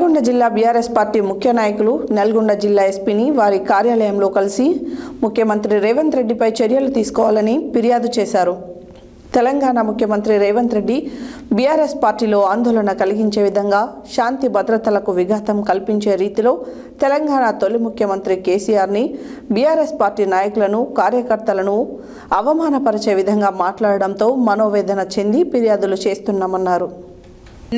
నల్గొండ జిల్లా BRS party ముఖ్య నాయకులు నల్గొండ జిల్లా ఎస్పీని వారి కార్యాలయంలో కలిసి ముఖ్యమంత్రి రేవంత్ రెడ్డిపై చర్యలు తీసుకోవాలని ఫిర్యాదు చేశారు. తెలంగాణ ముఖ్యమంత్రి రేవంత్ రెడ్డి బీఆర్ఎస్ పార్టీలో ఆందోళన కలిగించే విధంగా శాంతి భద్రతలకు విఘాతం కల్పించే రీతిలో తెలంగాణ తొలి ముఖ్యమంత్రి కేసీఆర్ని బీఆర్ఎస్ పార్టీ నాయకులను కార్యకర్తలను అవమానపరిచే విధంగా మాట్లాడడంతో మనోవేదన చెంది ఫిర్యాదులు చేస్తున్నామన్నారు.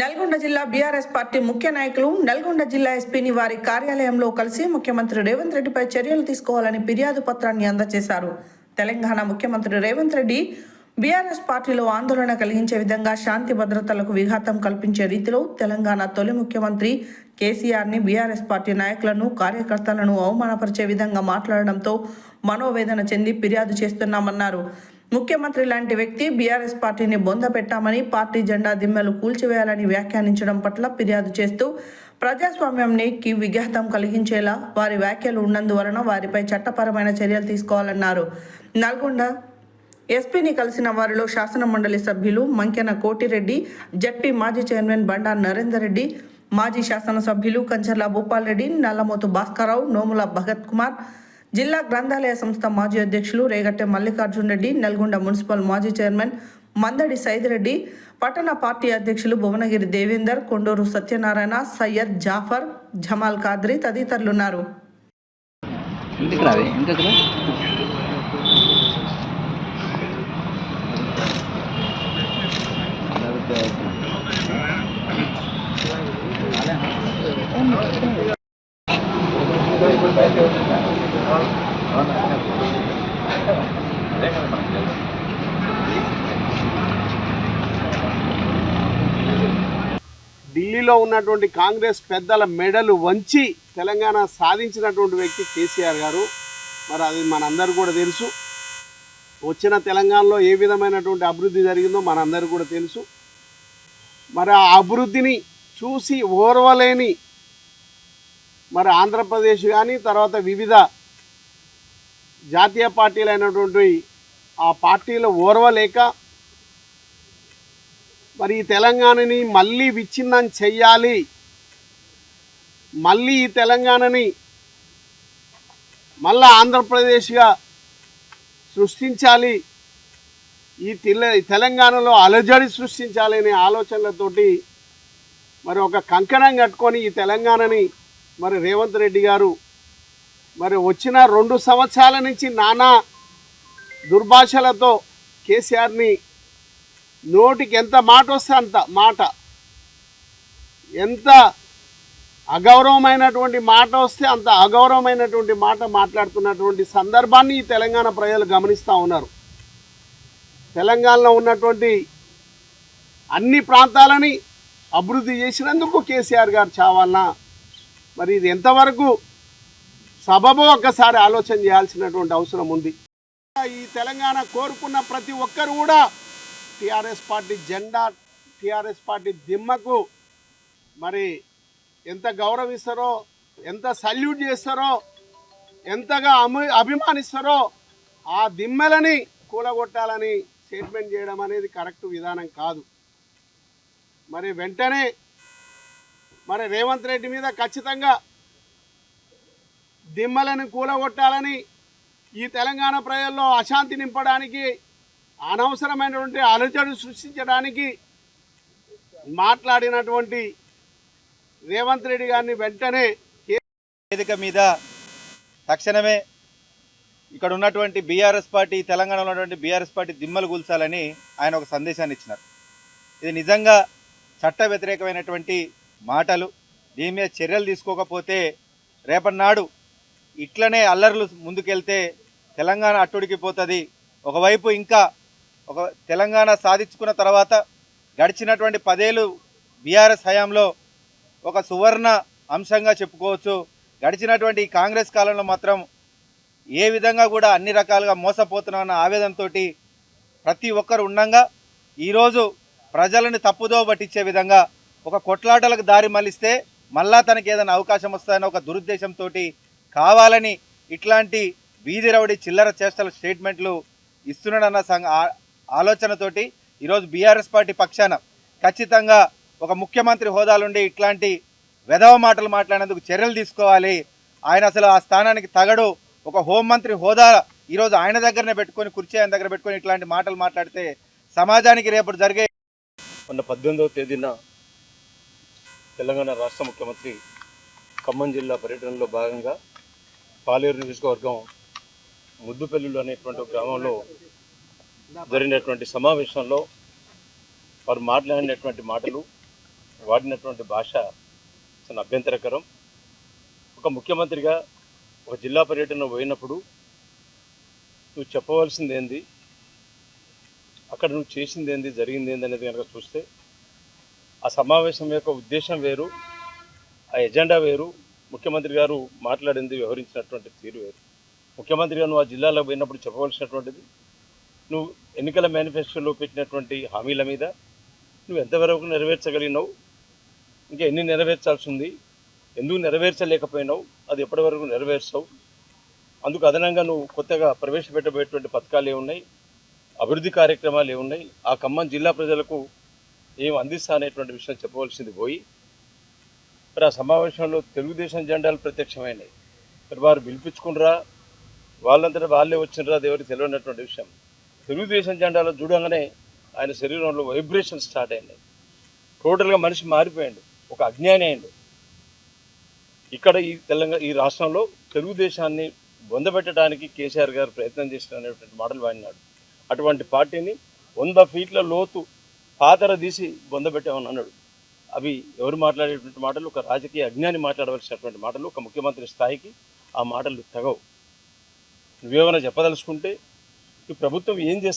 నల్గొండ జిల్లా బీఆర్ఎస్ పార్టీ ముఖ్య నాయకులు నల్గొండ జిల్లా ఎస్పీని వారి కార్యాలయంలో కలిసి ముఖ్యమంత్రి రేవంత్ రెడ్డిపై చర్యలు తీసుకోవాలని ఫిర్యాదు పత్రాన్ని అందజేశారు. తెలంగాణ ముఖ్యమంత్రి రేవంత్ రెడ్డి బీఆర్ఎస్ పార్టీలో ఆందోళన కలిగించే విధంగా శాంతి భద్రతలకు విఘాతం కల్పించే రీతిలో తెలంగాణ తొలి ముఖ్యమంత్రి కేసీఆర్ని బీఆర్ఎస్ పార్టీ నాయకులను కార్యకర్తలను అవమానపరిచే విధంగా మాట్లాడడంతో మనోవేదన చెంది ఫిర్యాదు చేస్తున్నామన్నారు. ముఖ్యమంత్రి లాంటి వ్యక్తి బీఆర్ఎస్ పార్టీని బొంద పెట్టామని, పార్టీ జెండా దిమ్మెలు కూల్చివేయాలని వ్యాఖ్యానించడం పట్ల ఫిర్యాదు చేస్తూ ప్రజాస్వామ్యంకి విఘాతం కలిగించేలా వారి వ్యాఖ్యలు ఉన్నందువలన వారిపై చట్టపరమైన చర్యలు తీసుకోవాలన్నారు. నల్గొండ ఎస్పీని కలిసిన వారిలో శాసన మండలి సభ్యులు మంకెన కోటిరెడ్డి, జడ్పీ మాజీ చైర్మన్ బండా నరేందర్ రెడ్డి, మాజీ శాసనసభ్యులు కంచర్ల భూపాల్ రెడ్డి, నల్లమోతు భాస్కరరావు, నోముల భగత్ కుమార్, జిల్లా గ్రంథాలయ సంస్థ మాజీ అధ్యక్షులు రేగట్టె మల్లికార్జున్ రెడ్డి, నల్గొండ మున్సిపల్ మాజీ చైర్మన్ మందడి సైదిరెడ్డి, పట్టణ పార్టీ అధ్యక్షులు భువనగిరి దేవేందర్, కొండూరు సత్యనారాయణ, సయ్యద్ జాఫర్, జమాల్ ఖాద్రి తదితరులున్నారు. ఢిల్లీలో ఉన్నటువంటి కాంగ్రెస్ పెద్దల మెడలు వంచి తెలంగాణ సాధించినటువంటి వ్యక్తి కేసీఆర్ గారు. మరి అది మనందరూ కూడా తెలుసు. వచ్చిన తెలంగాణలో ఏ విధమైనటువంటి అభివృద్ధి జరిగిందో మనందరూ కూడా తెలుసు. మరి ఆ అభివృద్ధిని చూసి ఓర్వలేని మరి ఆంధ్రప్రదేశ్ కానీ తర్వాత వివిధ జాతీయ పార్టీలైనటువంటి ఆ పార్టీలో ఓర్వలేక మరి ఈ తెలంగాణని మళ్ళీ విచ్ఛిన్నం చెయ్యాలి, మళ్ళీ ఈ తెలంగాణని మళ్ళా ఆంధ్రప్రదేశ్గా సృష్టించాలి, ఈ తెలంగాణలో అలజడి సృష్టించాలి అనే ఆలోచనలతోటి మరి ఒక కంకణం కట్టుకొని ఈ తెలంగాణని మరి రేవంత్ రెడ్డి గారు మరి వచ్చిన 2 సంవత్సరాల నుంచి నానా దుర్భాషలతో కేసీఆర్ని నోటికి ఎంత మాట వస్తే అంత మాట, ఎంత అగౌరవమైనటువంటి మాట వస్తే అంత అగౌరవమైనటువంటి మాట మాట్లాడుతున్నటువంటి సందర్భాన్ని ఈ తెలంగాణ ప్రజలు గమనిస్తూ ఉన్నారు. తెలంగాణలో ఉన్నటువంటి అన్ని ప్రాంతాలని అభివృద్ధి చేసినందుకు కేసీఆర్ గారు చావాలన్నా మరి ఇది ఎంతవరకు సబబో ఒక్కసారి ఆలోచన చేయాల్సినటువంటి అవసరం ఉంది. ఈ తెలంగాణ కోరుకున్న ప్రతి ఒక్కరు కూడా టీఆర్ఎస్ పార్టీ జెండా, టీఆర్ఎస్ పార్టీ దిమ్మకు మరి ఎంత గౌరవిస్తారో, ఎంత సల్యూట్ చేస్తారో, ఎంతగా అభిమానిస్తారో ఆ దిమ్మెలని కూలగొట్టాలని స్టేట్మెంట్ చేయడం అనేది కరెక్ట్ విధానం కాదు. మరి వెంటనే మరి రేవంత్ రెడ్డి మీద ఖచ్చితంగా దిమ్మలను కూలగొట్టాలని, ఈ తెలంగాణ ప్రజల్లో అశాంతి నింపడానికి, అనవసరమైనటువంటి అలజడి సృష్టించడానికి మాట్లాడినటువంటి రేవంత్ రెడ్డి గారిని వెంటనే వేదిక మీద తక్షణమే ఇక్కడ ఉన్నటువంటి బీఆర్ఎస్ పార్టీ, తెలంగాణలో ఉన్నటువంటి బీఆర్ఎస్ పార్టీ దిమ్మలు కూల్చాలని ఆయన ఒక సందేశాన్ని ఇచ్చినారు. ఇది నిజంగా చట్ట వ్యతిరేకమైనటువంటి మాటలు. దీని మీద చర్యలు తీసుకోకపోతే రేపటి నాడు ఇట్లనే అల్లర్లు ముందుకెళ్తే తెలంగాణ అట్టుడికిపోతుంది. ఒకవైపు ఇంకా ఒక తెలంగాణ సాధించుకున్న తర్వాత గడిచినటువంటి 10 ఏళ్ళు బీఆర్ఎస్ హయాంలో ఒక సువర్ణ అంశంగా చెప్పుకోవచ్చు. గడిచినటువంటి కాంగ్రెస్ కాలంలో మాత్రం ఏ విధంగా కూడా అన్ని రకాలుగా మోసపోతున్నామన్న ఆవేదనతో ప్రతి ఒక్కరు ఉండగా ఈరోజు ప్రజలను తప్పుదో పట్టించే విధంగా ఒక కొట్లాటలకు దారి మళ్ళిస్తే మళ్ళా తనకి ఏదైనా అవకాశం వస్తుందన్న ఒక దురుద్దేశంతో కావాలని ఇట్లాంటి వీధి రౌడీ చిల్లర చేష్టల స్టేట్మెంట్లు ఇస్తున్నాడన్న ఆలోచనతోటి ఈరోజు బీఆర్ఎస్ పార్టీ పక్షాన ఖచ్చితంగా ఒక ముఖ్యమంత్రి హోదాలుండి ఇట్లాంటి వెధవ మాటలు మాట్లాడినందుకు చర్యలు తీసుకోవాలి. ఆయన అసలు ఆ స్థానానికి తగడు. ఒక హోంమంత్రి హోదా ఈరోజు ఆయన దగ్గరనే పెట్టుకొని, కుర్చీ ఆయన దగ్గర పెట్టుకొని ఇట్లాంటి మాటలు మాట్లాడితే సమాజానికి రేపు జరిగే మొన్న 18వ తేదీన తెలంగాణ రాష్ట్ర ముఖ్యమంత్రి ఖమ్మం జిల్లా పర్యటనలో భాగంగా పాలేరు నియోజకవర్గం ముద్దుపల్లిలో అనేటువంటి గ్రామంలో జరిగినటువంటి సమావేశంలో వారు మాట్లాడినటువంటి మాటలు, వాడినటువంటి భాష చాలా అభ్యంతరకరం. ఒక ముఖ్యమంత్రిగా ఒక జిల్లా పర్యటన పోయినప్పుడు నువ్వు చెప్పవలసింది ఏంది, అక్కడ నువ్వు చేసింది ఏంది, జరిగింది ఏంది అనేది కనుక చూస్తే ఆ సమావేశం యొక్క ఉద్దేశం వేరు, ఆ ఎజెండా వేరు, ముఖ్యమంత్రి గారు మాట్లాడింది, వ్యవహరించినటువంటి తీరు వేరు. ముఖ్యమంత్రిగా నువ్వు ఆ జిల్లాలో పోయినప్పుడు చెప్పవలసినటువంటిది, నువ్వు ఎన్నికల మేనిఫెస్టోలో పెట్టినటువంటి హామీల మీద నువ్వు ఎంతవరకు నెరవేర్చగలిగినావు, ఇంకా ఎన్ని నెరవేర్చాల్సి ఉంది, ఎందుకు నెరవేర్చలేకపోయినావు, అది ఎప్పటి వరకు నెరవేర్చావు, అందుకు అదనంగా నువ్వు కొత్తగా ప్రవేశపెట్టబోయేటువంటి పథకాలు ఏమున్నాయి, అభివృద్ధి కార్యక్రమాలు ఏమున్నాయి, ఆ ఖమ్మం జిల్లా ప్రజలకు ఏం అందిస్తా అనేటువంటి విషయం చెప్పవలసింది పోయి, మరి ఆ సమావేశంలో తెలుగుదేశం జెండాలు ప్రత్యక్షమైనాయి. మరి వారు పిలిపించుకున్నరా, వాళ్ళంతటా వాళ్ళే వచ్చినరా, అది ఎవరికి తెలియనటువంటి విషయం. తెలుగుదేశం జెండాలో చూడంగానే ఆయన శరీరంలో వైబ్రేషన్ స్టార్ట్ అయినాయి. టోటల్గా మనిషి మారిపోయాడు, ఒక అజ్ఞాని అయ్యాడు. ఇక్కడ ఈ రాష్ట్రంలో తెలుగుదేశాన్ని బొందబెట్టడానికి కేసీఆర్ గారు ప్రయత్నం చేసిన అనేటువంటి మాటలు వాడినాడు. అటువంటి పార్టీని 100 ఫీట్ల లోతు పాతర తీసి బొందబెట్టామని అన్నాడు. అవి ఎవరు మాట్లాడేటువంటి మాటలు? ఒక రాజకీయ అజ్ఞాని మాట్లాడవలసినటువంటి మాటలు. ఒక ముఖ్యమంత్రి స్థాయికి ఆ మాటలు తగవు. నువ్వేమైనా చెప్పదలుచుకుంటే ఈ ప్రభుత్వం ఏం చేస్తుంది